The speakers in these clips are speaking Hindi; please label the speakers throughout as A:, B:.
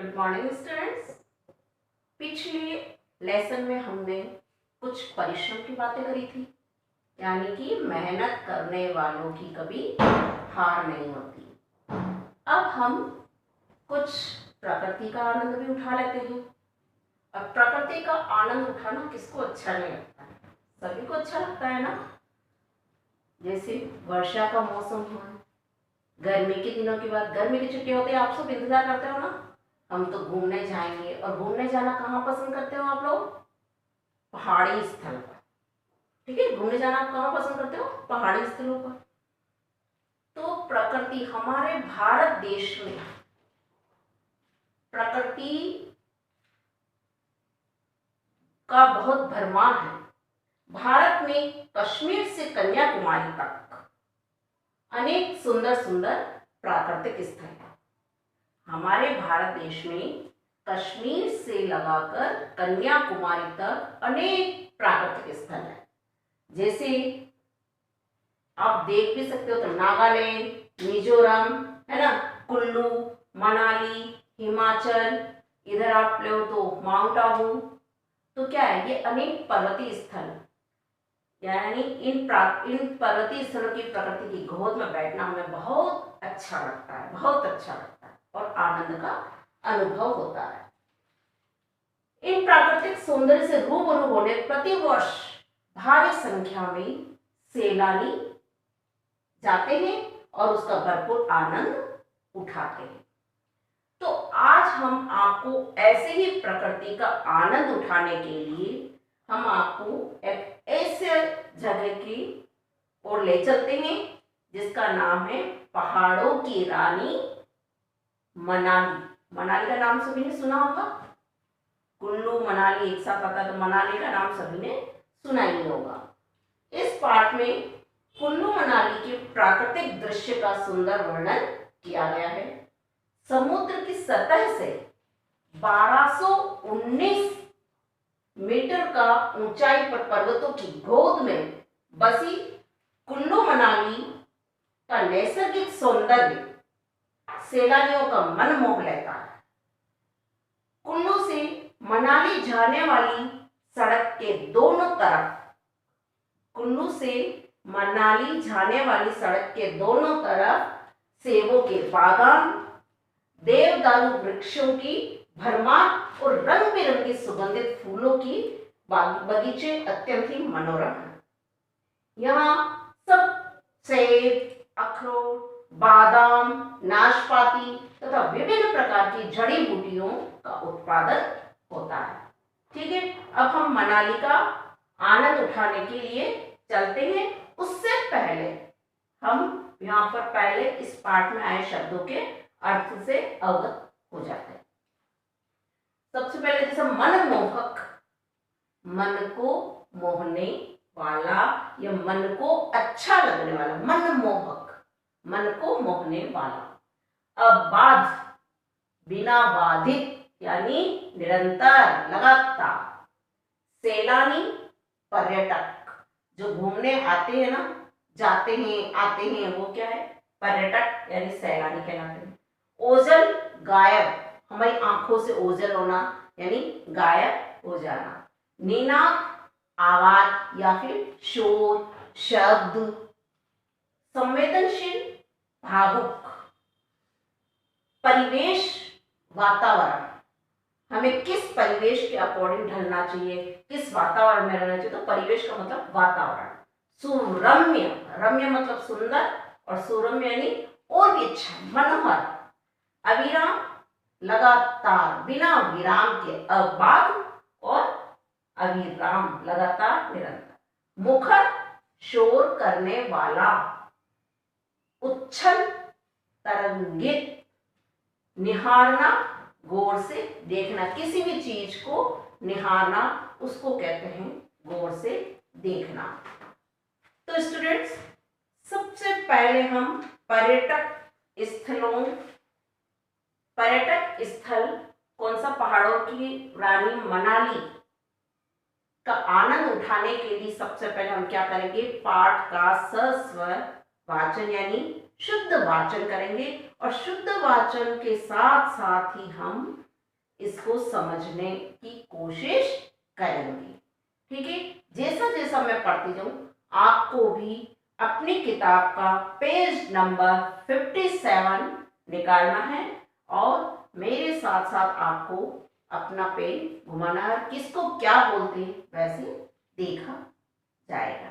A: Good morning students. पिछले लेसन में हमने कुछ परिश्रम की बातें करी थी, यानी कि मेहनत करने वालों की कभी हार नहीं होती। अब हम कुछ प्रकृति का आनंद भी उठा लेते हैं। अब प्रकृति का आनंद उठाना किसको अच्छा नहीं लगता है? सभी को अच्छा लगता है ना। जैसे वर्षा का मौसम हुआ, गर्मी के दिनों के बाद गर्मी की छुट्टी होती है, आप सब इंतजार करते हो ना, हम तो घूमने जाएंगे। और घूमने जाना कहाँ पसंद करते हो आप लोग? पहाड़ी स्थल पर। ठीक है, घूमने जाना आप कहाँ पसंद करते हो? पहाड़ी स्थलों पर। तो प्रकृति हमारे भारत देश में प्रकृति का बहुत भरमार है। भारत में कश्मीर से कन्याकुमारी तक अनेक सुंदर सुंदर प्राकृतिक स्थल हैं। हमारे भारत देश में कश्मीर से लगाकर कन्याकुमारी तक अनेक प्राकृतिक स्थल हैं। जैसे आप देख भी सकते हो तो नागालैंड, मिजोरम, है ना, कुल्लू, मनाली, हिमाचल, इधर आप ले तो माउंट आबू। तो क्या है, ये अनेक पर्वतीय स्थल, यानी इन पर्वतीय स्थलों की प्रकृति की गोद में बैठना हमें बहुत अच्छा लगता है, बहुत अच्छा लगता है और आनंद का अनुभव होता है। इन प्राकृतिक सौंदर्य से रूबरू होने प्रतिवर्ष भारी संख्या में सैलानी जाते हैं और उसका भरपूर आनंद उठाते हैं। तो आज हम आपको ऐसे ही प्रकृति का आनंद उठाने के लिए हम आपको एक ऐसे जगह की ओर ले चलते हैं जिसका नाम है पहाड़ों की रानी मनाली। मनाली का नाम सभी ने सुना होगा। कुल्लू मनाली एक साथ आता है तो मनाली का नाम सभी ने सुना ही होगा। इस पाठ में कुल्लू मनाली के प्राकृतिक दृश्य का सुंदर वर्णन किया गया है। समुद्र की सतह से 1219 मीटर का ऊंचाई पर पर्वतों की गोद में बसी कुल्लू मनाली का नैसर्गिक सौंदर्य सैलानियों का मन मोह लेता है। कुल्लू से मनाली जाने वाली सड़क के दोनों तरफ सेबों के बागान, देवदारू वृक्षों की भरमार और रंग बिरंगे सुगंधित फूलों की बगीचे अत्यंत ही मनोरम है। यहाँ सब सेब, अखरोट, बादाम, नाशपाती तथा विभिन्न प्रकार की जड़ी बूटियों का उत्पादन होता है। ठीक है, अब हम मनाली का आनंद उठाने के लिए चलते हैं। उससे पहले हम यहाँ पर पहले इस पाठ में आए शब्दों के अर्थ से अवगत हो जाते हैं। सबसे पहले जैसे मनमोहक, मन को मोहने वाला या मन को अच्छा लगने वाला, मनमोहक, मन को मोहने वाला। अबाध, बिना बाधित यानी निरंतर, लगातार। सैलानी, पर्यटक, जो घूमने आते हैं ना, जाते हैं आते हैं, वो क्या है? पर्यटक यानी सैलानी कहलाते हैं। ओझल, गायब, हमारी आंखों से ओझल होना यानी गायब हो जाना। निनाद, आवाज या फिर शोर, शब्द। संवेदनशील, भावुक। परिवेश, वातावरण, हमें किस परिवेश के अकॉर्डिंग ढलना चाहिए, किस वातावरण में रहना चाहिए, तो परिवेश का मतलब वातावरण। सुरम्य, रम्य मतलब सुंदर और सुरम्य यानी और भी अच्छा, मनोहर। अविराम, लगातार, बिना विराम के, अबाध और अविराम, लगातार, निरंतर। मुखर, शोर करने वाला। उच्छल, तरंगित। निहारना, गौर से देखना, किसी भी चीज को निहारना उसको कहते हैं गौर से देखना। तो स्टूडेंट्स, सबसे पहले हम पर्यटक स्थल कौन सा? पहाड़ों की रानी मनाली का आनंद उठाने के लिए सबसे पहले हम क्या करेंगे? पाठ का सस्वर वाचन यानी शुद्ध वाचन करेंगे और शुद्ध वाचन के साथ साथ ही हम इसको समझने की कोशिश करेंगे। ठीक है, जैसा जैसा मैं पढ़ती जाऊँ आपको भी अपनी किताब का पेज नंबर 57 निकालना है और मेरे साथ साथ आपको अपना पेन घुमाना है। किसको क्या बोलते हैं वैसे देखा जाएगा।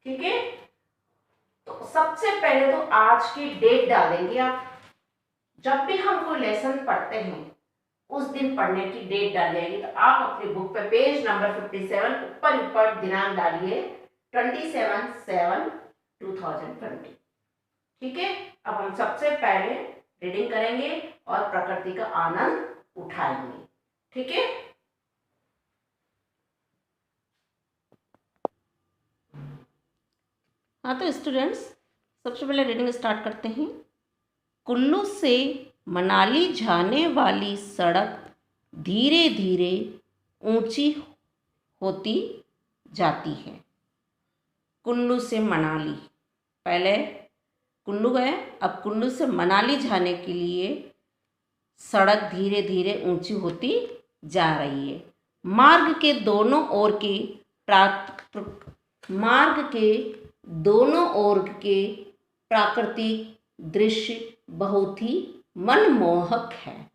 A: ठीक है, तो सबसे पहले तो आज की डेट डालेंगे आप। जब भी हम कोई लेसन पढ़ते हैं उस दिन पढ़ने की डेट डालिएगी। तो आप अपनी बुक पे पेज नंबर 57 ऊपर ऊपर दिनांक डालिए 27/7/2020। ठीक है, अब हम सबसे पहले रीडिंग करेंगे और प्रकृति का आनंद उठाएंगे। ठीक है, हाँ तो स्टूडेंट्स सबसे पहले रीडिंग स्टार्ट करते हैं। कुल्लू से मनाली जाने वाली सड़क धीरे धीरे ऊंची होती जाती है। कुल्लू से मनाली, पहले कुल्लू गए, अब कुल्लू से मनाली जाने के लिए सड़क धीरे धीरे ऊंची होती जा रही है। मार्ग के दोनों ओर के प्राकृतिक दृश्य बहुत ही मनमोहक है।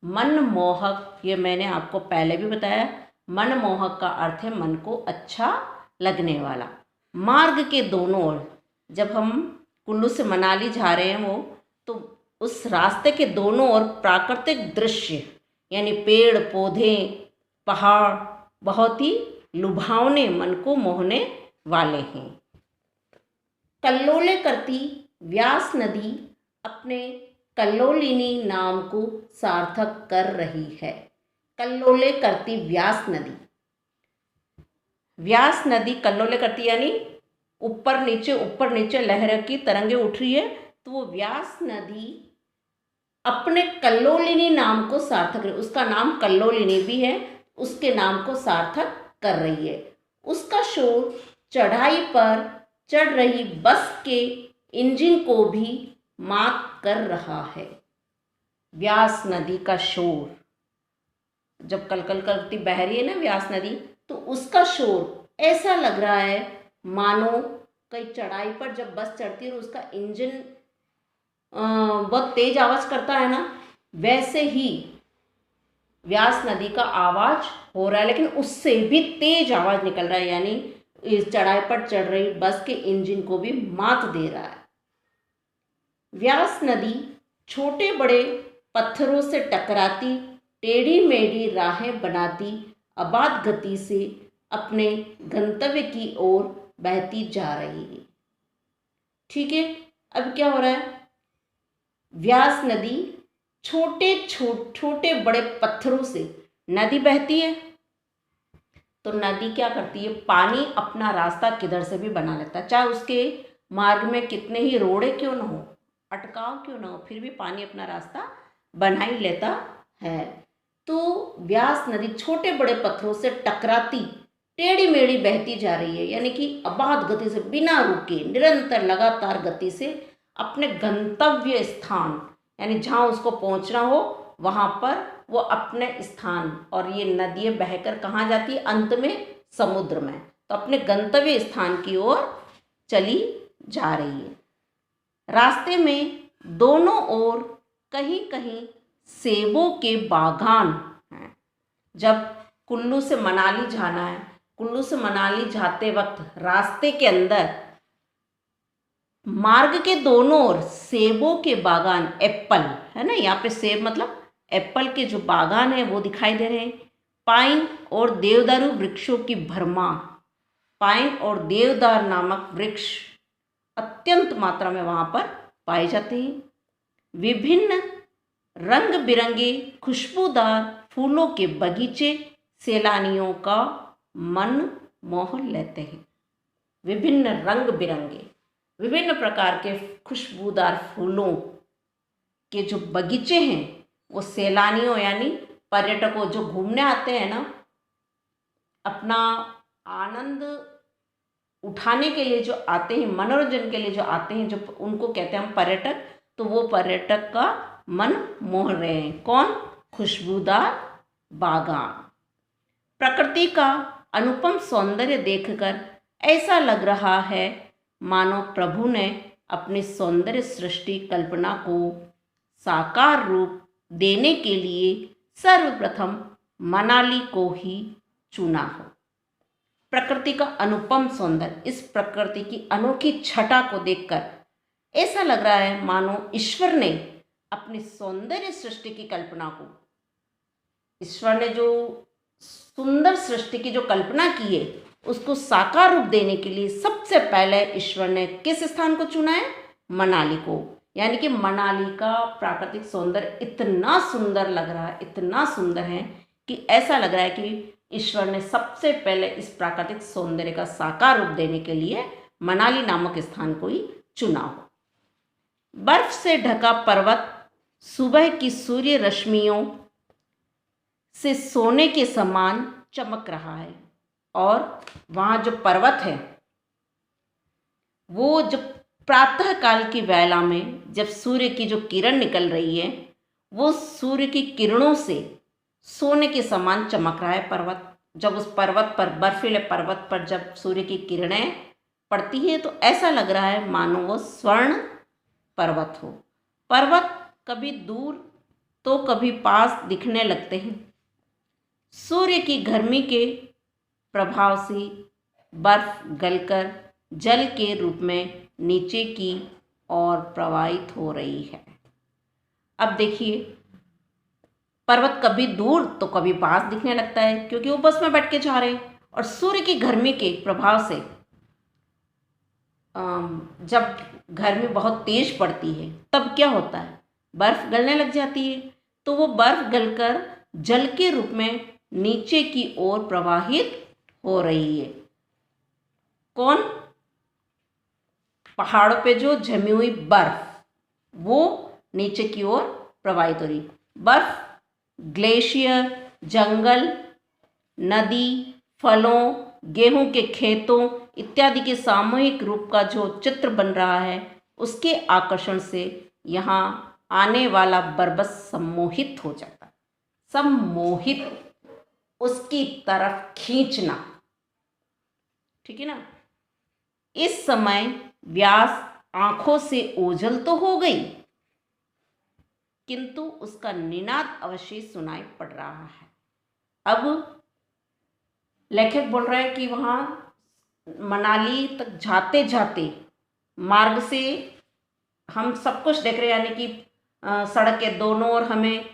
A: मनमोहक, ये मैंने आपको पहले भी बताया, मनमोहक का अर्थ है मन को अच्छा लगने वाला। मार्ग के दोनों ओर, जब हम कुल्लू से मनाली जा रहे हैं तो उस रास्ते के दोनों ओर प्राकृतिक दृश्य यानी पेड़ पौधे पहाड़ बहुत ही लुभावने, मन को मोहने वाले हैं। कल्लोले करती व्यास नदी अपने कल्लोलिनी नाम को सार्थक कर रही है। कल्लोले करती व्यास नदी, व्यास नदी कल्लोले करती यानी ऊपर नीचे लहर की तरंगे उठ रही है। तो वो व्यास नदी अपने कल्लोलिनी नाम को सार्थक, उसका नाम कल्लोलिनी भी है, उसके नाम को सार्थक कर रही है। उसका शोर चढ़ाई पर चढ़ रही बस के इंजन को भी मात कर रहा है। व्यास नदी का शोर, जब कलकल करती बह रही है ना व्यास नदी, तो उसका शोर ऐसा लग रहा है मानो कई चढ़ाई पर जब बस चढ़ती है और उसका इंजन बहुत तेज आवाज करता है ना, वैसे ही व्यास नदी का आवाज हो रहा है, लेकिन उससे भी तेज आवाज निकल रहा है, यानी इस चढ़ाई पर चढ़ रही बस के इंजन को भी मात दे रहा है। व्यास नदी छोटे बड़े पत्थरों से टकराती टेढ़ी मेढ़ी राहें बनाती अबाध गति से अपने गंतव्य की ओर बहती जा रही है। ठीक है, अब क्या हो रहा है, व्यास नदी छोटे बड़े पत्थरों से नदी बहती है। तो नदी क्या करती है, पानी अपना रास्ता किधर से भी बना लेता है, चाहे उसके मार्ग में कितने ही रोड़े क्यों ना हो, अटकाव क्यों ना हो, फिर भी पानी अपना रास्ता बना ही लेता है। तो व्यास नदी छोटे बड़े पत्थरों से टकराती टेढ़ी मेढ़ी बहती जा रही है, यानी कि अबाध गति से बिना रुके निरंतर लगातार गति से अपने गंतव्य स्थान यानी जहाँ उसको पहुँचना हो वहाँ पर वो अपने स्थान, और ये नदियाँ बहकर कहाँ जाती है, अंत में समुद्र में, तो अपने गंतव्य स्थान की ओर चली जा रही है। रास्ते में दोनों ओर कहीं कहीं सेबों के बागान हैं। जब कुल्लू से मनाली जाना है, कुल्लू से मनाली जाते वक्त रास्ते के अंदर मार्ग के दोनों ओर सेबों के बागान, एप्पल है ना, यहाँ पे सेब मतलब एप्पल के जो बागान है वो दिखाई दे रहे हैं। पाइन और देवदारू वृक्षों की भरमार, पाइन और देवदार नामक वृक्ष अत्यंत मात्रा में वहाँ पर पाए जाते हैं। विभिन्न रंग बिरंगे खुशबूदार फूलों के बगीचे सैलानियों का मन मोह लेते हैं। विभिन्न रंग बिरंगे, विभिन्न प्रकार के खुशबूदार फूलों के जो बगीचे हैं वो सैलानियों यानी पर्यटकों जो घूमने आते हैं ना, अपना आनंद उठाने के लिए जो आते हैं, मनोरंजन के लिए जो आते हैं, जो उनको कहते हैं हम पर्यटक, तो वो पर्यटक का मन मोह रहे हैं। कौन? खुशबूदार बागान। प्रकृति का अनुपम सौंदर्य देखकर ऐसा लग रहा है मानो प्रभु ने अपनी सौंदर्य सृष्टि कल्पना को साकार रूप देने के लिए सर्वप्रथम मनाली को ही चुना हो। प्रकृति का अनुपम सौंदर्य, इस प्रकृति की अनोखी छटा को देखकर ऐसा लग रहा है मानो ईश्वर ने अपनी सौंदर्य सृष्टि की कल्पना को, ईश्वर ने जो सुंदर सृष्टि की जो कल्पना की है उसको साकार रूप देने के लिए सबसे पहले ईश्वर ने किस स्थान को चुना है? मनाली को। यानी कि मनाली का प्राकृतिक सौंदर्य इतना सुंदर लग रहा है, इतना सुंदर है कि ऐसा लग रहा है कि ईश्वर ने सबसे पहले इस प्राकृतिक सौंदर्य का साकार रूप देने के लिए मनाली नामक स्थान को ही चुना हो। बर्फ से ढका पर्वत सुबह की सूर्य रश्मियों से सोने के समान चमक रहा है और वहाँ जो पर्वत है वो जो प्रातः काल की वेला में जब सूर्य की जो किरण निकल रही है वो सूर्य की किरणों से सोने के समान चमक रहा है पर्वत। जब उस पर्वत पर, बर्फीले पर्वत पर जब सूर्य की किरणें पड़ती है तो ऐसा लग रहा है मानो वो स्वर्ण पर्वत हो। पर्वत कभी दूर तो कभी पास दिखने लगते हैं। सूर्य की गर्मी के प्रभाव से बर्फ गलकर जल के रूप में नीचे की ओर प्रवाहित हो रही है। अब देखिए, पर्वत कभी दूर तो कभी पास दिखने लगता है क्योंकि वो बस में बैठ के जा रहे हैं, और सूर्य की गर्मी के प्रभाव से जब गर्मी बहुत तेज पड़ती है तब क्या होता है, बर्फ गलने लग जाती है। तो वो बर्फ गलकर जल के रूप में नीचे की ओर प्रवाहित हो रही है। कौन? पहाड़ों पे जो जमी हुई बर्फ वो नीचे की ओर प्रवाहित हो रही। बर्फ ग्लेशियर, जंगल, नदी, फलों, गेहूं के खेतों इत्यादि के सामूहिक रूप का जो चित्र बन रहा है उसके आकर्षण से यहाँ आने वाला बरबस सम्मोहित हो जाता है। सम्मोहित, उसकी तरफ खींचना, ठीक है ना। इस समय व्यास आंखों से ओझल तो हो गई किंतु उसका निनाद अवश्य सुनाई पड़ रहा है। अब लेखक बोल रहे हैं कि वहाँ मनाली तक जाते जाते मार्ग से हम सब कुछ देख रहे हैं, यानी कि सड़क के दोनों ओर हमें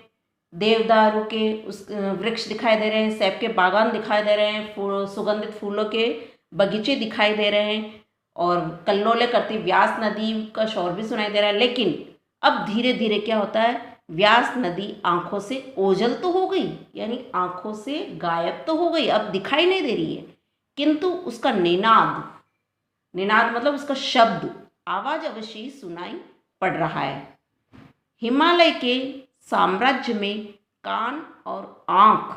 A: देवदारू के उस वृक्ष दिखाई दे रहे हैं, सेब के बागान दिखाई दे रहे हैं, सुगंधित फूलों के बगीचे दिखाई दे रहे हैं और कल्लोले करती व्यास नदी का शोर भी सुनाई दे रहा है। लेकिन अब धीरे धीरे क्या होता है, व्यास नदी आंखों से ओझल तो हो गई, यानी आंखों से गायब तो हो गई, अब दिखाई नहीं दे रही है, किंतु उसका निनाद, निनाद मतलब उसका शब्द, आवाज अवश्य सुनाई पड़ रहा है। हिमालय के साम्राज्य में कान और आंख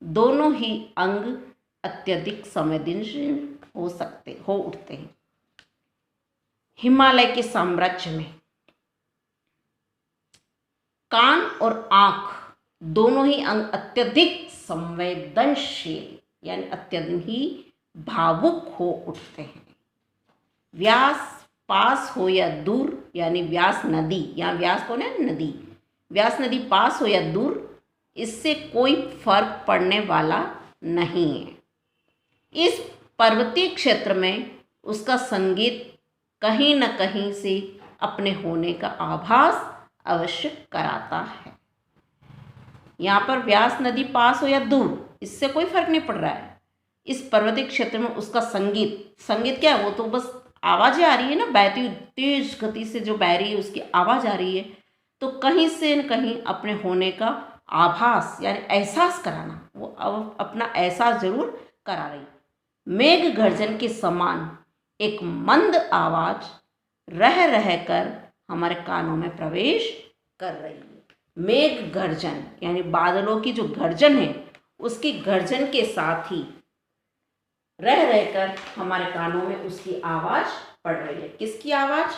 A: दोनों ही अंग अत्यधिक संवेदनशील हो उठते हैं। हिमालय के साम्राज्य में कान और आंख दोनों ही अंग अत्यधिक संवेदनशील यानी अत्यधिक ही भावुक हो उठते हैं। व्यास पास हो या दूर, यानी व्यास नदी, यहाँ व्यास कौन है? नदी। व्यास नदी पास हो या दूर, इससे कोई फर्क पड़ने वाला नहीं है। इस पर्वतीय क्षेत्र में उसका संगीत कहीं न कहीं से अपने होने का आभास अवश्य कराता है। यहाँ पर व्यास नदी पास हो या दूर, इससे कोई फर्क नहीं पड़ रहा है। इस पर्वतीय क्षेत्र में उसका संगीत, संगीत क्या है? वो तो बस आवाज़ें आ रही है ना, बहती तेज गति से जो बह रही है उसकी आवाज़ आ रही है, तो कहीं से न कहीं अपने होने का आभास यानी एहसास कराना, वो अपना एहसास जरूर करा रही। मेघ गर्जन के समान एक मंद आवाज रह रहकर हमारे कानों में प्रवेश कर रही है। मेघ गर्जन यानी बादलों की जो गर्जन है, उसकी गर्जन के साथ ही रह रहकर हमारे कानों में उसकी आवाज पड़ रही है। किसकी आवाज?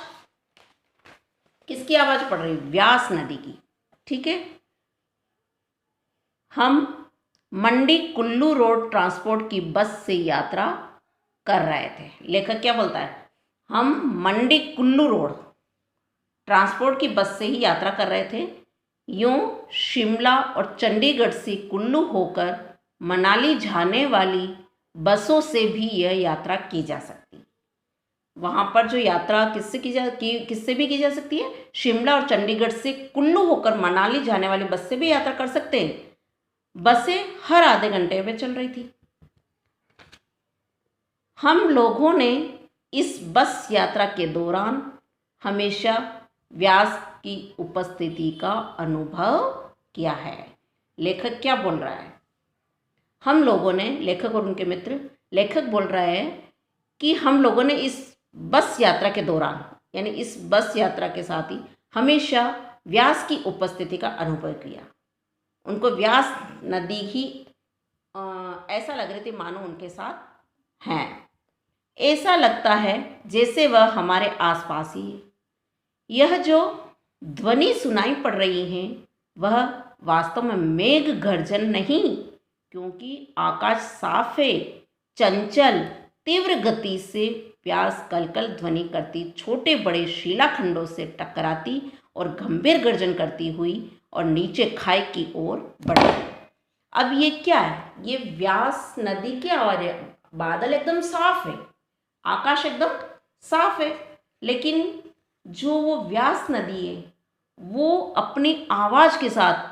A: किसकी आवाज पड़ रही है? व्यास नदी की। ठीक है, हम मंडी कुल्लू रोड ट्रांसपोर्ट की बस से यात्रा कर रहे थे। लेखक क्या बोलता है, हम मंडी कुल्लू रोड ट्रांसपोर्ट की बस से ही यात्रा कर रहे थे। यूं शिमला और चंडीगढ़ से कुल्लू होकर मनाली जाने वाली बसों से भी यह यात्रा की जा सकती है। वहाँ पर जो यात्रा किससे भी की जा सकती है, शिमला और चंडीगढ़ से कुल्लू होकर मनाली जाने वाली बस से भी यात्रा कर सकते हैं। बसें हर आधे घंटे में चल रही थी। हम लोगों ने इस बस यात्रा के दौरान हमेशा व्यास की उपस्थिति का अनुभव किया है। लेखक क्या बोल रहा है, हम लोगों ने, लेखक और उनके मित्र, लेखक बोल रहा है कि हम लोगों ने इस बस यात्रा के दौरान, यानी इस बस यात्रा के साथ ही हमेशा व्यास की उपस्थिति का अनुभव किया। उनको व्यास नदी ही ऐसा लग रही थी मानो उनके साथ हैं। ऐसा लगता है जैसे वह हमारे आसपास ही है। यह जो ध्वनि सुनाई पड़ रही है वह वास्तव में मेघ गर्जन नहीं, क्योंकि आकाश साफ है। चंचल तीव्र गति से व्यास कलकल ध्वनि करती छोटे बड़े शिलाखंडों से टकराती और गंभीर गर्जन करती हुई और नीचे खाई की ओर बढ़ती। अब ये क्या है, ये व्यास नदी की आवाज़ है। बादल एकदम साफ है, आकाश एकदम साफ है, लेकिन जो वो व्यास नदी है वो अपनी आवाज़ के साथ,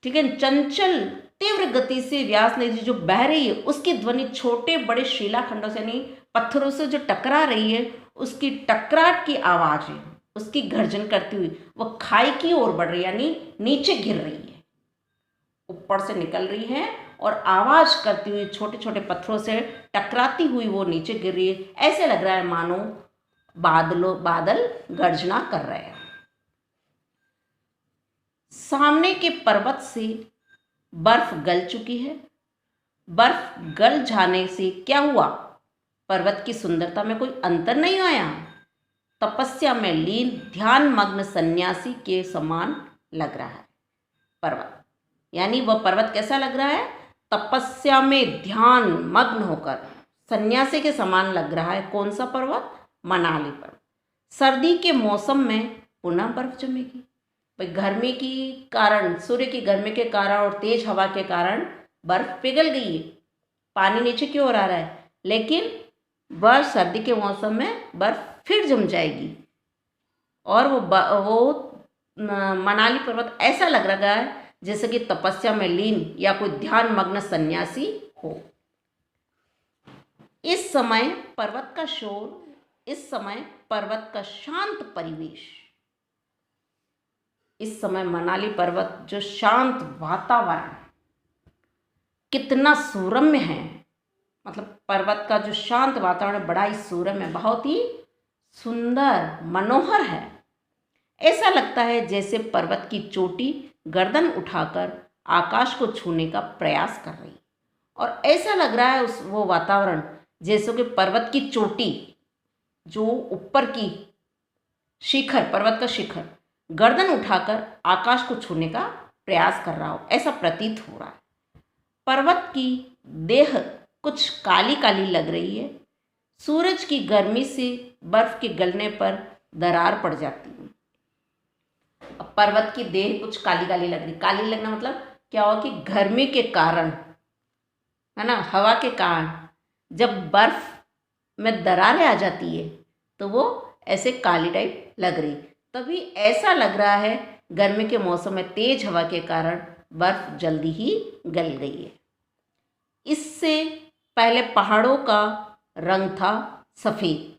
A: ठीक है, चंचल तीव्र गति से व्यास नदी जो बह रही है उसकी ध्वनि छोटे बड़े शिलाखंडों से, यानी पत्थरों से जो टकरा रही है उसकी टकराट की आवाज़ है, उसकी गर्जन करती हुई वो खाई की ओर बढ़ रही है, यानी नीचे गिर रही है, ऊपर से निकल रही है और आवाज़ करती हुई छोटे छोटे पत्थरों से टकराती हुई वो नीचे गिर रही है। ऐसे लग रहा है मानो बादल गर्जना कर रहे हैं। सामने के पर्वत से बर्फ गल चुकी है। बर्फ गल जाने से क्या हुआ, पर्वत की सुंदरता में कोई अंतर नहीं आया। तपस्या में लीन ध्यान मग्न सन्यासी के समान लग रहा है पर्वत, यानी वह पर्वत कैसा लग रहा है, तपस्या में ध्यान मग्न होकर सन्यासी के समान लग रहा है। कौन सा पर्वत, मनाली पर्वत। सर्दी के मौसम में पुनः बर्फ जमेगी। भाई गर्मी की कारण, सूर्य की गर्मी के कारण और तेज हवा के कारण बर्फ पिघल गई है, पानी नीचे की ओर आ रहा है, लेकिन वह सर्दी के मौसम में बर्फ फिर जम जाएगी और वो मनाली पर्वत ऐसा लग रहा है जैसे कि तपस्या में लीन या कोई ध्यान मग्न सन्यासी हो। इस समय पर्वत का शोर, इस समय पर्वत का शांत परिवेश, इस समय मनाली पर्वत जो शांत वातावरण, कितना सुरम्य है, मतलब पर्वत का जो शांत वातावरण बड़ा ही सुरम्य, बहुत ही सुंदर मनोहर है। ऐसा लगता है जैसे पर्वत की चोटी गर्दन उठाकर आकाश को छूने का प्रयास कर रही, और ऐसा लग रहा है वो वातावरण जैसे कि पर्वत की चोटी, जो ऊपर की शिखर, पर्वत का शिखर गर्दन उठाकर आकाश को छूने का प्रयास कर रहा हो, ऐसा प्रतीत हो रहा है। पर्वत की देह कुछ काली काली लग रही है। सूरज की गर्मी से बर्फ के गलने पर दरार पड़ जाती है। अब पर्वत की देह कुछ काली काली लग रही, काली लगना मतलब क्या हुआ कि गर्मी के कारण, है ना, हवा के कारण जब बर्फ में दरारें आ जाती है तो वो ऐसे काली टाइप लग रही, तभी ऐसा लग रहा है गर्मी के मौसम में तेज हवा के कारण बर्फ जल्दी ही गल गई है। इससे पहले पहाड़ों का रंग था सफ़ेद।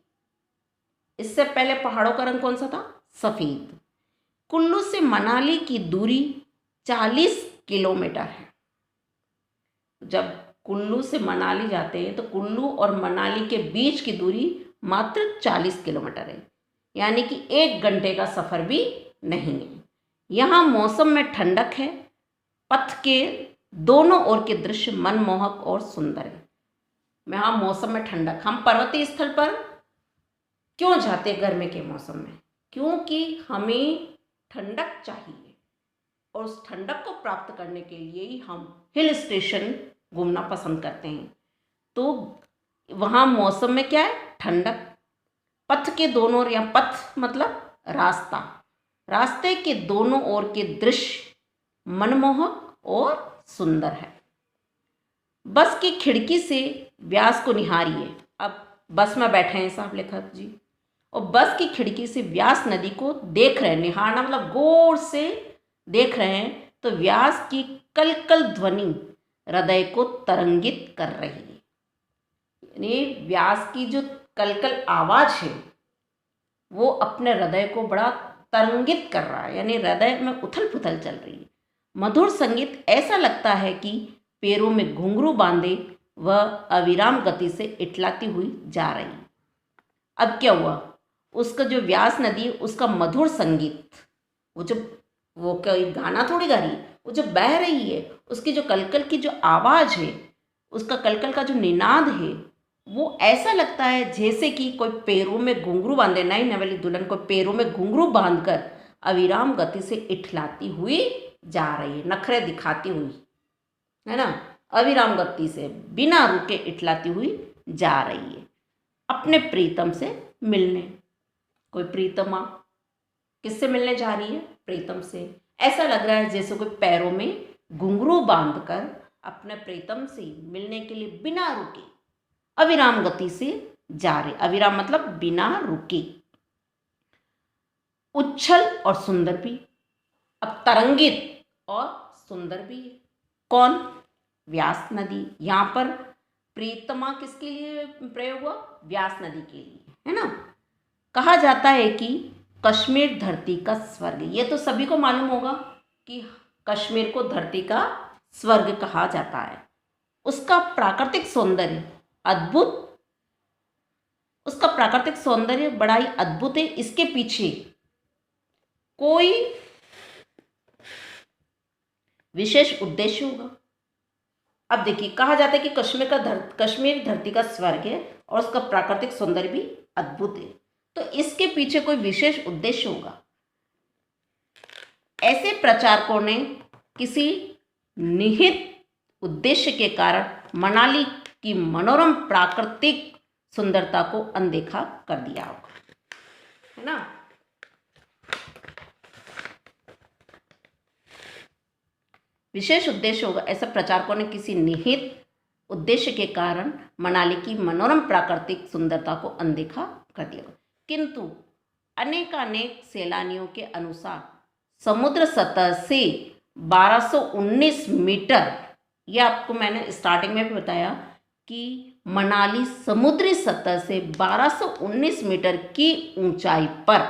A: इससे पहले पहाड़ों का रंग कौन सा था, सफ़ेद। कुल्लू से मनाली की दूरी 40 किलोमीटर है। जब कुल्लू से मनाली जाते हैं तो कुल्लू और मनाली के बीच की दूरी मात्र 40 किलोमीटर है, यानी कि 1 घंटे का सफ़र भी नहीं है। यहाँ मौसम में ठंडक है। पथ के दोनों ओर के दृश्य मनमोहक और सुंदर है। यहाँ मौसम में ठंडक, हम पर्वतीय स्थल पर क्यों जाते गर्मी के मौसम में, क्योंकि हमें ठंडक चाहिए और उस ठंडक को प्राप्त करने के लिए ही हम हिल स्टेशन घूमना पसंद करते हैं। तो वहाँ मौसम में क्या है, ठंडक। पथ के दोनों ओर, या पथ मतलब रास्ता, रास्ते के दोनों ओर के दृश्य मनमोहक और सुंदर है। बस की खिड़की से व्यास को निहारिए। अब बस में बैठे हैं साहब लेखक जी, और बस की खिड़की से व्यास नदी को देख रहे हैं। निहारना मतलब गौर से देख रहे हैं, तो व्यास की कलकल ध्वनि हृदय को तरंगित कर रही है। यानी व्यास की जो कलकल आवाज है वो अपने हृदय को बड़ा तरंगित कर रहा है, यानी हृदय में उथल पुथल चल रही है। मधुर संगीत ऐसा लगता है कि पैरों में घुंघरू बांधे वह अविराम गति से इटलाती हुई जा रही है। अब क्या हुआ, उसका जो व्यास नदी है उसका मधुर संगीत, वो कोई गाना थोड़ी गा रही है, वो जो बह रही है उसकी जो कलकल की जो आवाज़ है, उसका कलकल का जो निनाद है, वो ऐसा लगता है जैसे कि कोई पैरों में घुंघरू बांधे, नई नवेली दुल्हन को पैरों में घुंघरू बांधकर अविराम गति से इठलाती हुई जा रही है, नखरे दिखाती हुई, है ना, अविराम गति से बिना रुके इठलाती हुई जा रही है अपने प्रीतम से मिलने। कोई प्रीतमा किससे मिलने जा रही है, प्रीतम से। ऐसा लग रहा है जैसे कोई पैरों में घुंघरू बांधकर अपने प्रीतम से मिलने के लिए बिना रुके अविराम गति से जा रहे। अविराम मतलब बिना रुके। उच्छल और सुंदर भी, अब तरंगित और सुंदर भी है। कौन, व्यास नदी। यहाँ पर प्रीतमा किसके लिए प्रयोग हुआ, व्यास नदी के लिए, है ना। कहा जाता है कि कश्मीर धरती का स्वर्ग, ये तो सभी को मालूम होगा कि कश्मीर को धरती का स्वर्ग कहा जाता है। उसका प्राकृतिक सौंदर्य अद्भुत, उसका प्राकृतिक सौंदर्य बड़ा ही अद्भुत है। इसके पीछे कोई विशेष उद्देश्य होगा। अब देखिए, कहा जाता है कि कश्मीर धरती का स्वर्ग है और उसका प्राकृतिक सौंदर्य भी अद्भुत है, तो इसके पीछे कोई विशेष उद्देश्य होगा। ऐसे प्रचारकों ने किसी निहित उद्देश्य के कारण मनाली की मनोरम प्राकृतिक सुंदरता को अनदेखा कर दिया होगा, है ना। विशेष उद्देश्य होगा, ऐसा प्रचारकों ने किसी निहित उद्देश्य के कारण मनाली की मनोरम प्राकृतिक सुंदरता को अनदेखा कर दिया होगा। किंतु अनेकानेक सैलानियों के अनुसार समुद्र सतह से 1219 मीटर, यह आपको मैंने स्टार्टिंग में भी बताया कि मनाली समुद्री सतह से 1219 मीटर की ऊंचाई पर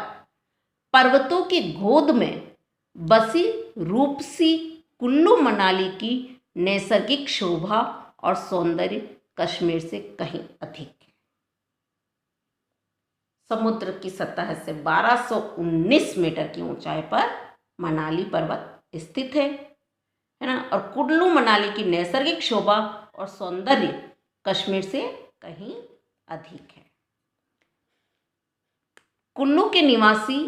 A: पर्वतों की गोद में बसी रूपसी कुल्लू मनाली की नैसर्गिक शोभा और सौंदर्य कश्मीर से कहीं अधिक है। समुद्र की सतह से 1219 मीटर की ऊंचाई पर मनाली पर्वत स्थित है ना, और कुल्लू मनाली की नैसर्गिक शोभा और सौंदर्य कश्मीर से कहीं अधिक है। कुल्लू के निवासी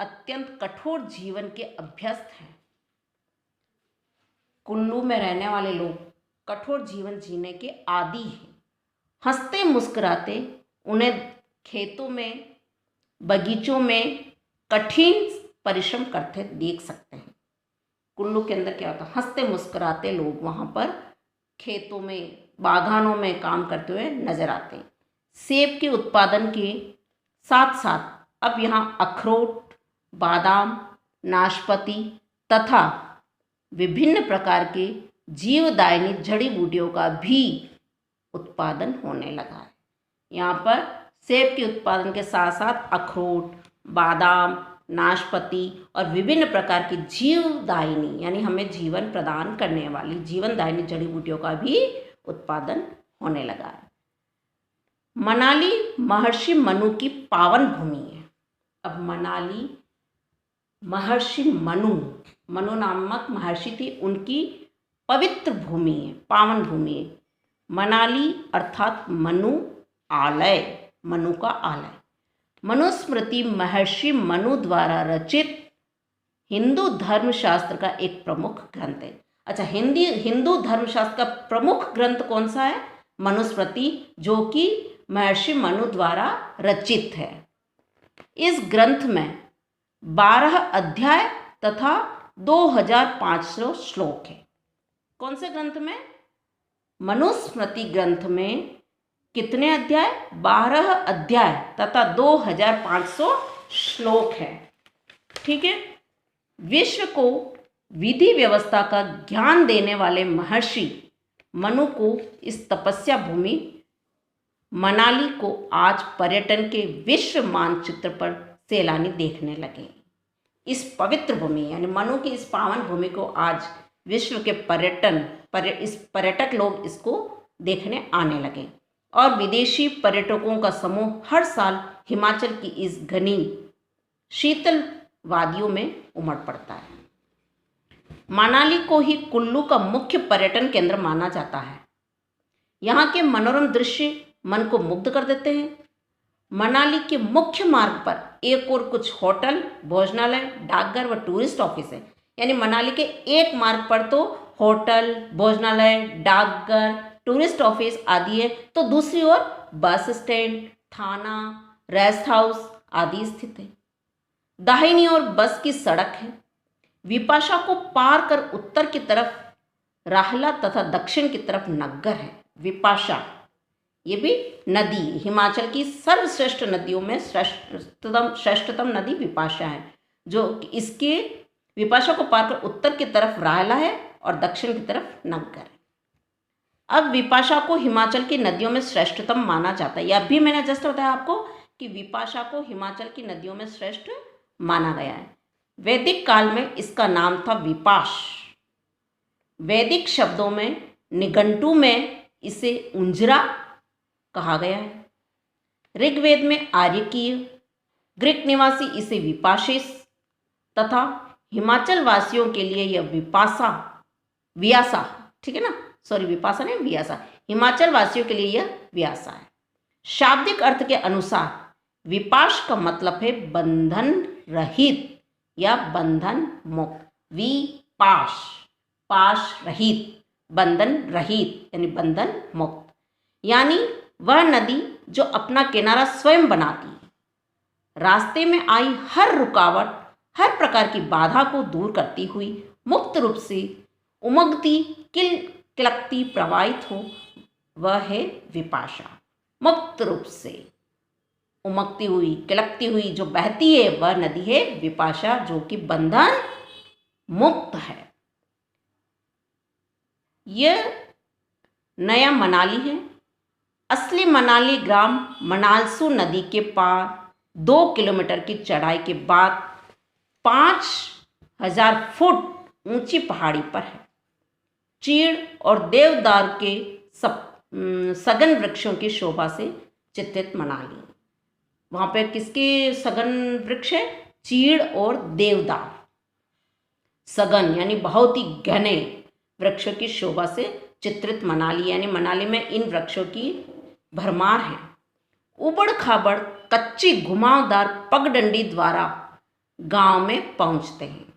A: अत्यंत कठोर जीवन के अभ्यस्त हैं। कुल्लू में रहने वाले लोग कठोर जीवन जीने के आदी हैं। हंसते मुस्कुराते उन्हें खेतों में, बगीचों में कठिन परिश्रम करते देख सकते हैं। कुल्लू के अंदर क्या होता है, हंसते मुस्कुराते लोग वहाँ पर खेतों में, बागानों में काम करते हुए नजर आते हैं। सेब के उत्पादन के साथ साथ अब यहाँ अखरोट, बादाम, नाशपाती तथा विभिन्न प्रकार के जीवदायिनी जड़ी बूटियों का भी उत्पादन होने लगा है। यहाँ पर सेब के उत्पादन के साथ साथ अखरोट, बादाम, नाशपाती और विभिन्न प्रकार की जीवदायिनी, यानी हमें जीवन प्रदान करने वाली जीवनदायिनी जड़ी बूटियों का भी उत्पादन होने लगा है। मनाली महर्षि मनु की पावन भूमि है। अब मनाली महर्षि मनु नामक महर्षि थे, उनकी पवित्र भूमि है, पावन भूमि है। मनाली अर्थात मनु आलय, मनु का आलय। मनुस्मृति महर्षि मनु द्वारा रचित हिंदू धर्मशास्त्र का एक प्रमुख ग्रंथ है। अच्छा, हिंदू धर्मशास्त्र का प्रमुख ग्रंथ कौन सा है? मनुस्मृति, जो कि महर्षि मनु द्वारा रचित है। इस ग्रंथ में 12 अध्याय तथा 2500 श्लोक है। कौन से ग्रंथ में? मनुस्मृति ग्रंथ में कितने अध्याय? 12 अध्याय तथा 2500 श्लोक है। ठीक है। विश्व को विधि व्यवस्था का ज्ञान देने वाले महर्षि मनु को इस तपस्या भूमि मनाली को आज पर्यटन के विश्व मानचित्र पर सैलानी देखने लगे। इस पवित्र भूमि यानी मनु की इस पावन भूमि को आज विश्व के पर्यटक लोग इसको देखने आने लगे और विदेशी पर्यटकों का समूह हर साल हिमाचल की इस घनी शीतल वादियों में उमड़ पड़ता है। मनाली को ही कुल्लू का मुख्य पर्यटन केंद्र माना जाता है। यहाँ के मनोरम दृश्य मन को मुग्ध कर देते हैं। मनाली के मुख्य मार्ग पर एक और कुछ होटल, भोजनालय, डाकघर व टूरिस्ट ऑफिस है। यानी मनाली के एक मार्ग पर तो होटल, भोजनालय, डाकघर, टूरिस्ट ऑफिस आदि है, तो दूसरी ओर बस स्टैंड, थाना, रेस्ट हाउस आदि स्थित है। दाहिनी ओर बस की सड़क है। विपाशा को पार कर उत्तर की तरफ राहला तथा दक्षिण की तरफ नग्गर है। विपाशा ये भी नदी, हिमाचल की सर्वश्रेष्ठ नदियों में श्रेष्ठतम नदी विपाशा है, जो इसके विपाशा को पार कर उत्तर की तरफ राहला है और दक्षिण की तरफ नग्गर है। अब विपाशा को हिमाचल की नदियों में श्रेष्ठतम माना जाता है। यह भी मैंने जस्ट बताया आपको कि विपाशा को हिमाचल की नदियों में श्रेष्ठ माना गया है। वैदिक काल में इसका नाम था विपाश। वैदिक शब्दों में निघंटु में इसे उंजरा कहा गया है। ऋग्वेद में आर्यकीय, ग्रीक निवासी इसे विपाशिस तथा हिमाचल वासियों के लिए यह व्यासा, ठीक है ना, सॉरी विपाशा नहीं व्यासा, हिमाचल वासियों के लिए यह व्यासा है। शाब्दिक अर्थ के अनुसार विपाश का मतलब है बंधन रहित या बंधन मुक्त। विपाश, पाश रहित, बंधन रहित यानी बंधन मुक्त, यानी वह नदी जो अपना किनारा स्वयं बनाती है, रास्ते में आई हर रुकावट, हर प्रकार की बाधा को दूर करती हुई मुक्त रूप से उमगती, किलकती प्रवाहित हो, वह है विपाशा। मुक्त रूप से उमगती हुई, किलकती हुई जो बहती है वह नदी है विपाशा, जो कि बंधन मुक्त है। यह नया मनाली है। असली मनाली ग्राम मनालसू नदी के पार 2 किलोमीटर की चढ़ाई के बाद 5000 फुट ऊंची पहाड़ी पर है। चीड़ और देवदार के सघन वृक्षों की शोभा से चित्रित मनाली। वहाँ पे किसके सघन वृक्ष है? चीड़ और देवदार। सघन यानी बहुत ही घने वृक्षों की शोभा से चित्रित मनाली, यानी मनाली में इन वृक्षों की भरमार है। उबड़ खाबड़ कच्ची घुमावदार पगडंडी द्वारा गांव में पहुंचते हैं।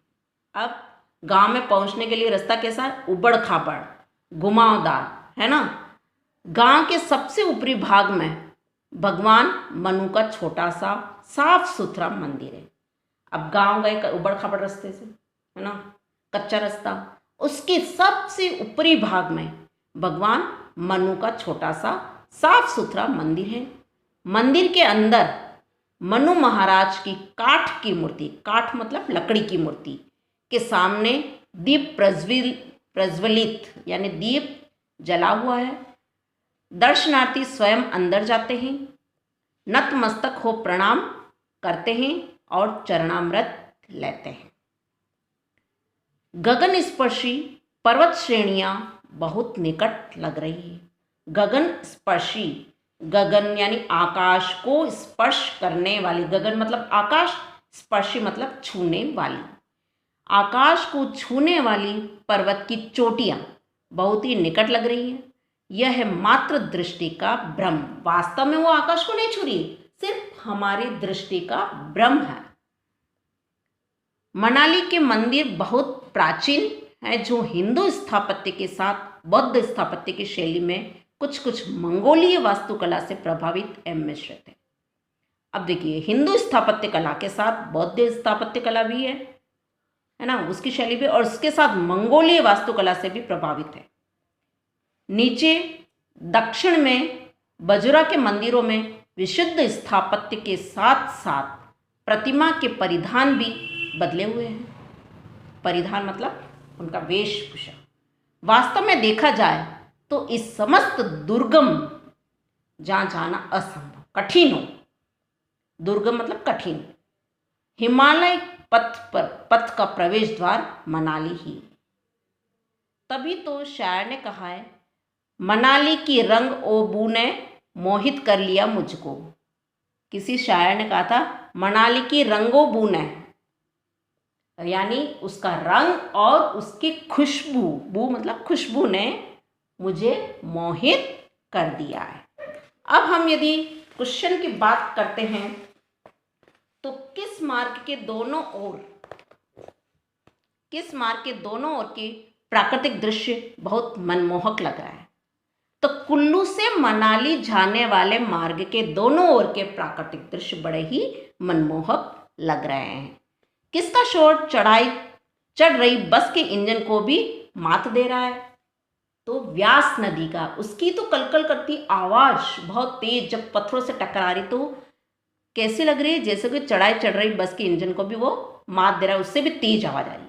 A: अब गांव में पहुंचने के लिए रास्ता कैसा है? उबड़ खाबड़, घुमावदार, है ना। गांव के सबसे ऊपरी भाग में भगवान मनु का छोटा सा साफ सुथरा मंदिर है। अब गांव गए उबड़ खाबड़ रास्ते से, है ना, कच्चा रास्ता, उसके सबसे ऊपरी भाग में भगवान मनु का छोटा सा साफ सुथरा मंदिर है। मंदिर के अंदर मनु महाराज की काठ की मूर्ति, काठ मतलब लकड़ी की मूर्ति के सामने दीप प्रज्वलित यानी दीप जला हुआ है। दर्शनार्थी स्वयं अंदर जाते हैं, नतमस्तक हो प्रणाम करते हैं और चरणामृत लेते हैं। गगन स्पर्शी पर्वत श्रेणियां बहुत निकट लग रही है। गगन स्पर्शी, गगन यानी आकाश को स्पर्श करने वाली, गगन मतलब आकाश, स्पर्शी मतलब छूने वाली, आकाश को छूने वाली पर्वत की चोटियां बहुत ही निकट लग रही हैं। यह है मात्र दृष्टि का भ्रम। वास्तव में वो आकाश को नहीं छू रही, सिर्फ हमारी दृष्टि का भ्रम है। मनाली के मंदिर बहुत प्राचीन हैं, जो हिंदू स्थापत्य के साथ बौद्ध स्थापत्य की शैली में कुछ कुछ मंगोलीय वास्तुकला से प्रभावित एवं मिश्रित है। अब देखिए, हिंदू स्थापत्य कला के साथ बौद्ध स्थापत्य कला भी है ना, उसकी शैली भी, और उसके साथ मंगोलीय वास्तुकला से भी प्रभावित है। नीचे दक्षिण में बजुरा के मंदिरों में विशुद्ध स्थापत्य के साथ साथ प्रतिमा के परिधान भी बदले हुए हैं। परिधान मतलब उनका वेशभूषा। वास्तव में देखा जाए तो इस समस्त दुर्गम, जहाँ जाना असंभव, कठिन हो, दुर्गम मतलब कठिन, हिमालय पथ का प्रवेश द्वार मनाली ही। तभी तो शायर ने कहा है, मनाली की रंग ओ बू ने मोहित कर लिया मुझको। किसी शायर ने कहा था, मनाली की रंगो बू ने, यानी उसका रंग और उसकी खुशबू, बू मतलब खुशबू, ने मुझे मोहित कर दिया है। अब हम यदि क्वेश्चन की बात करते हैं तो किस मार्ग के दोनों ओर के प्राकृतिक दृश्य बहुत मनमोहक लग रहा है? तो कुल्लू से मनाली जाने वाले मार्ग के दोनों ओर के प्राकृतिक दृश्य बड़े ही मनमोहक लग रहे हैं। किसका शोर चढ़ रही बस के इंजन को भी मात दे रहा है? तो व्यास नदी का। उसकी तो कलकल करती आवाज बहुत तेज जब पत्थरों से टकरा रही, तो कैसी लग रही है? जैसे कि चढ़ रही बस के इंजन को भी वो मात दे रहा है, उससे भी तेज आवाज आ रही।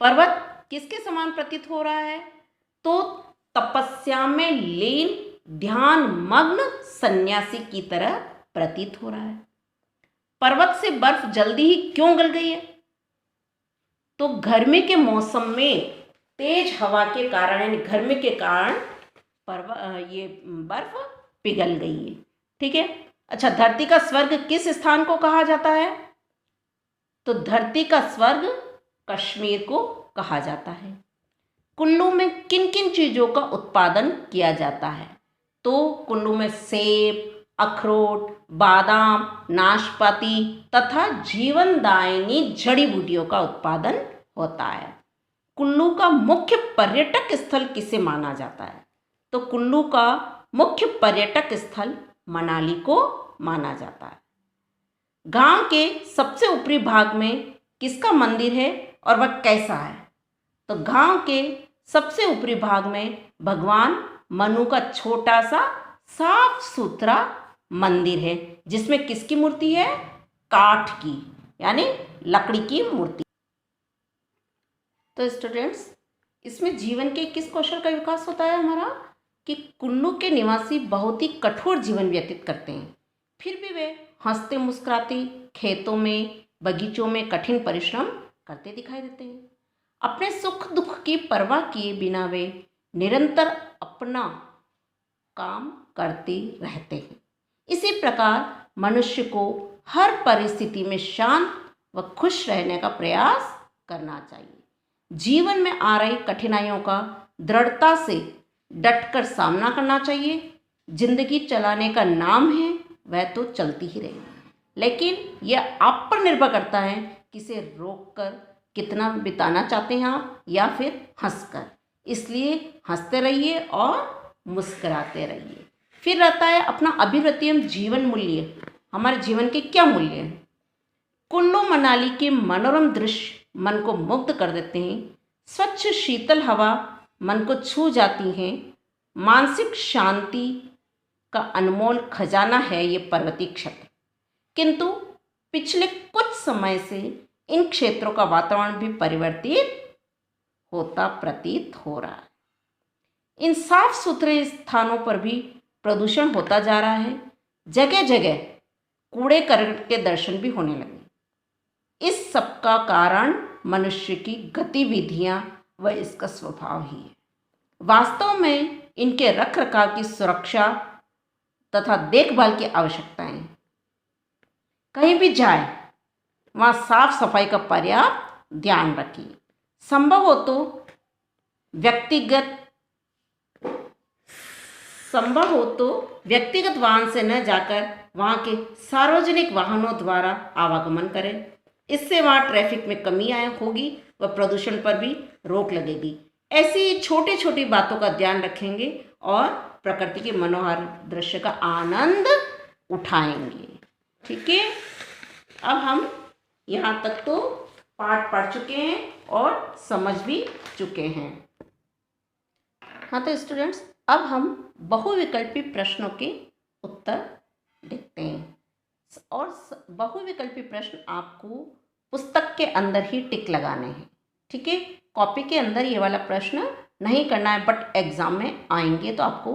A: पर्वत किसके समान प्रतीत हो रहा है? तो तपस्या में लीन ध्यान मग्न सन्यासी की तरह प्रतीत हो रहा है। पर्वत से बर्फ जल्दी ही क्यों गल गई है? तो गर्मी के मौसम में तेज हवा के कारण, यानी गर्मी के कारण ये बर्फ पिघल गई है। ठीक है। अच्छा, धरती का स्वर्ग किस स्थान को कहा जाता है? तो धरती का स्वर्ग कश्मीर को कहा जाता है। कुल्लू में किन किन चीज़ों का उत्पादन किया जाता है? तो कुल्लू में सेब, अखरोट, बादाम, नाशपाती तथा जीवनदायिनी जड़ी बूटियों का उत्पादन होता है। कुल्लू का मुख्य पर्यटक स्थल किसे माना जाता है? तो कुल्लू का मुख्य पर्यटक स्थल मनाली को माना जाता है। गांव के सबसे ऊपरी भाग में किसका मंदिर है और वह कैसा है? तो गांव के सबसे ऊपरी भाग में भगवान मनु का छोटा सा साफ सुथरा मंदिर है, जिसमें किसकी मूर्ति है? काठ की, यानी लकड़ी की मूर्ति। तो स्टूडेंट्स, इसमें जीवन के किस कौशल का विकास होता है हमारा? कि कुल्लू के निवासी बहुत ही कठोर जीवन व्यतीत करते हैं, फिर भी वे हंसते मुस्कुराते खेतों में, बगीचों में कठिन परिश्रम करते दिखाई देते हैं। अपने सुख दुख की परवाह किए बिना वे निरंतर अपना काम करते रहते हैं। इसी प्रकार मनुष्य को हर परिस्थिति में शांत व खुश रहने का प्रयास करना चाहिए। जीवन में आ रही कठिनाइयों का दृढ़ता से डटकर सामना करना चाहिए। जिंदगी चलाने का नाम है, वह तो चलती ही रहेगी, लेकिन यह आप पर निर्भर करता है कि इसे रोककर कितना बिताना चाहते हैं आप, या फिर हंसकर। इसलिए हंसते रहिए और मुस्कुराते रहिए। फिर रहता है अपना अभिवृत्ति एवं जीवन मूल्य। हमारे जीवन के क्या मूल्य हैं? कुल्लू मनाली के मनोरम दृश्य मन को मुग्ध कर देते हैं। स्वच्छ शीतल हवा मन को छू जाती हैं। मानसिक शांति का अनमोल खजाना है ये पर्वतीय क्षेत्र। किंतु पिछले कुछ समय से इन क्षेत्रों का वातावरण भी परिवर्तित होता प्रतीत हो रहा है। इन साफ सुथरे स्थानों पर भी प्रदूषण होता जा रहा है। जगह जगह कूड़े करकट के दर्शन भी होने लगे। इस सब का कारण मनुष्य की गतिविधियां व इसका स्वभाव ही है। वास्तव में इनके रख रखाव की सुरक्षा तथा देखभाल की आवश्यकता है। कहीं भी जाए वहाँ साफ सफाई का पर्याप्त ध्यान रखिए। संभव हो तो व्यक्तिगत वाहन से न जाकर वहाँ के सार्वजनिक वाहनों द्वारा आवागमन करें। इससे वहाँ ट्रैफिक में कमी होगी व प्रदूषण पर भी रोक लगेगी। ऐसी छोटी छोटी बातों का ध्यान रखेंगे और प्रकृति के मनोहर दृश्य का आनंद उठाएंगे। ठीक है, अब हम यहाँ तक तो पाठ पढ़ चुके हैं और समझ भी चुके हैं। हाँ तो स्टूडेंट्स, अब हम बहुविकल्पी प्रश्नों के उत्तर देखते हैं। और बहुविकल्पी प्रश्न आपको पुस्तक के अंदर ही टिक लगाने हैं। ठीक है, कॉपी के अंदर ये वाला प्रश्न नहीं करना है, बट एग्जाम में आएंगे तो आपको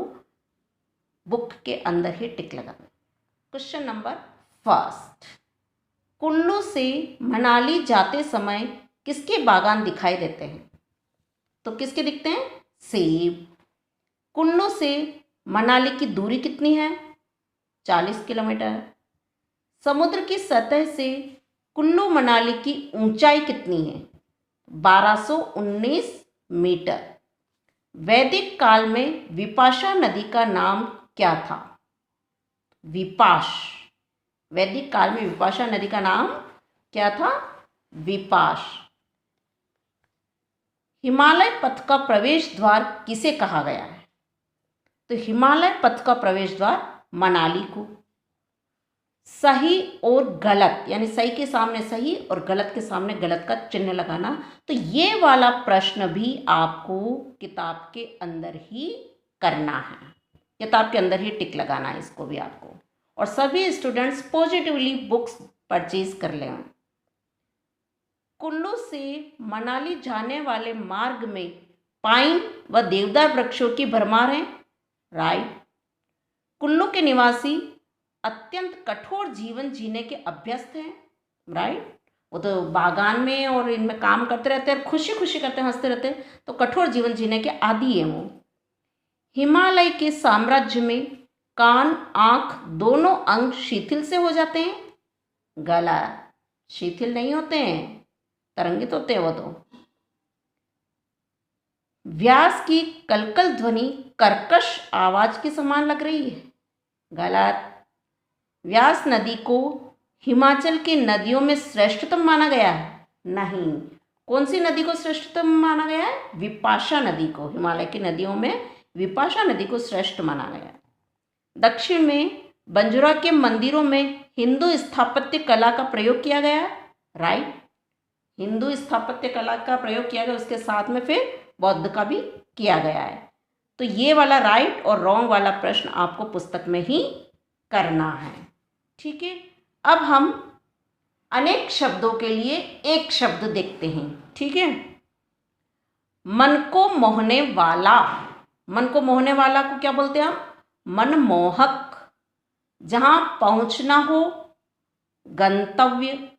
A: बुक के अंदर ही टिक लगाना है। क्वेश्चन नंबर फर्स्ट, कुल्लू से मनाली जाते समय किसके बागान दिखाई देते हैं? तो किसके दिखते हैं? सेब। कुल्लू से मनाली की दूरी कितनी है? 40 किलोमीटर। समुद्र की सतह से कुल्लू मनाली की ऊंचाई कितनी है? 1219 मीटर। वैदिक काल में विपाशा नदी का नाम क्या था? विपाश। वैदिक काल में विपाशा नदी का नाम क्या था? विपाश। हिमालय पथ का प्रवेश द्वार किसे कहा गया है? तो हिमालय पथ का प्रवेश द्वार मनाली को। सही और गलत, यानी सही के सामने सही और गलत के सामने गलत का चिन्ह लगाना। तो ये वाला प्रश्न भी आपको किताब के अंदर ही करना है, किताब के अंदर ही टिक लगाना है इसको भी आपको। और सभी स्टूडेंट्स पॉजिटिवली बुक्स परचेज कर लें। कुल्लू से मनाली जाने वाले मार्ग में पाइन व देवदार वृक्षों की भरमार है। राइट। कुल्लू के निवासी अत्यंत कठोर जीवन जीने के अभ्यस्त हैं। राइट। वो तो बागान में और इनमें काम करते रहते हैं, खुशी खुशी करते हैं, हंसते रहते हैं, तो कठोर जीवन जीने के आदी है वो। हिमालय के साम्राज्य में कान आँख दोनों अंग शिथिल से हो जाते हैं। गलत, शिथिल नहीं होते हैं, तरंगित होते हैं वो तो। व्यास की कलकल ध्वनि कर्कश आवाज के समान लग रही है। गलत। व्यास नदी को हिमाचल की नदियों में श्रेष्ठतम माना गया है। नहीं। कौन सी नदी को श्रेष्ठतम माना गया है? विपाशा नदी को। हिमालय की नदियों में विपाशा नदी को श्रेष्ठ माना गया है। दक्षिण में बंजुरा के मंदिरों में हिंदू स्थापत्य कला का प्रयोग किया गया। राइट। हिंदू स्थापत्य कला का प्रयोग किया गया, उसके साथ में फिर बौद्ध का भी किया गया है। तो ये वाला राइट और रॉन्ग वाला प्रश्न आपको पुस्तक में ही करना है। ठीक है, अब हम अनेक शब्दों के लिए एक शब्द देखते हैं। ठीक है, मन को मोहने वाला। मन को मोहने वाला को क्या बोलते हैं हम? मनमोहक। जहां पहुंचना हो, गंतव्य,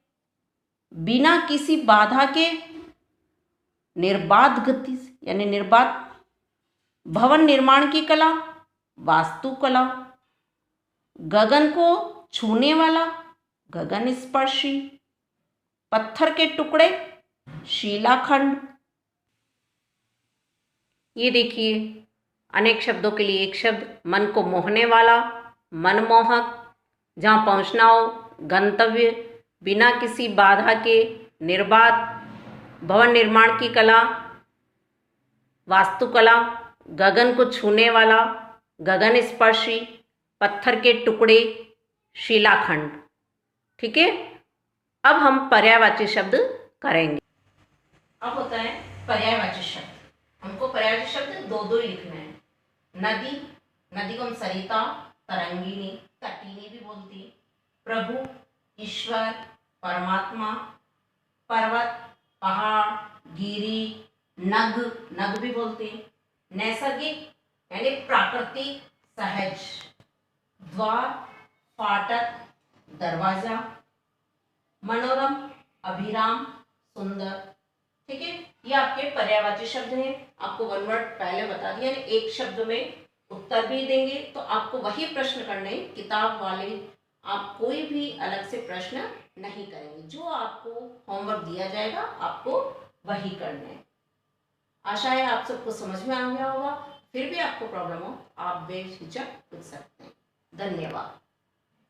A: बिना किसी बाधा के निर्बाध गति से, यानी निर्बाध। भवन निर्माण की कला, वास्तुकला। गगन को छूने वाला, गगन स्पर्शी। पत्थर के टुकड़े, शिलाखंड। ये देखिए, अनेक शब्दों के लिए एक शब्द। मन को मोहने वाला, मनमोहक। जहाँ पहुँचना हो, गंतव्य, बिना किसी बाधा के, निर्बाध। भवन निर्माण की कला, वास्तुकला। गगन को छूने वाला, गगन स्पर्शी। पत्थर के टुकड़े, शिलाखंड। ठीक है, अब हम पर्यायवाची शब्द करेंगे। अब होता है पर्यायवाची शब्द। हमको पर्यायवाची शब्द दो दो ही लिखना है। नदी, नदी को हम सरिता, तरंगिणी, तटीनी भी बोलती है। प्रभु, ईश्वर, परमात्मा। पर्वत, पहाड़, गिरी, नग, नग भी बोलते हैं। नैसर्गिक यानी प्राकृतिक, सहज। द्वार, फाटक, दरवाजा। मनोरम, अभिराम, सुंदर। ठीक है, ये आपके पर्यायवाची शब्द हैं। आपको वन वर्ड पहले बता दिया, एक शब्द में उत्तर भी देंगे तो आपको वही प्रश्न करने, किताब वाले आप कोई भी अलग से प्रश्न नहीं करेंगे। जो आपको होमवर्क दिया जाएगा आपको वही करना है। आशा है आप सबको समझ में आ गया होगा। फिर भी आपको प्रॉब्लम हो, आप बेझिझक पूछ सकते हैं। धन्यवाद।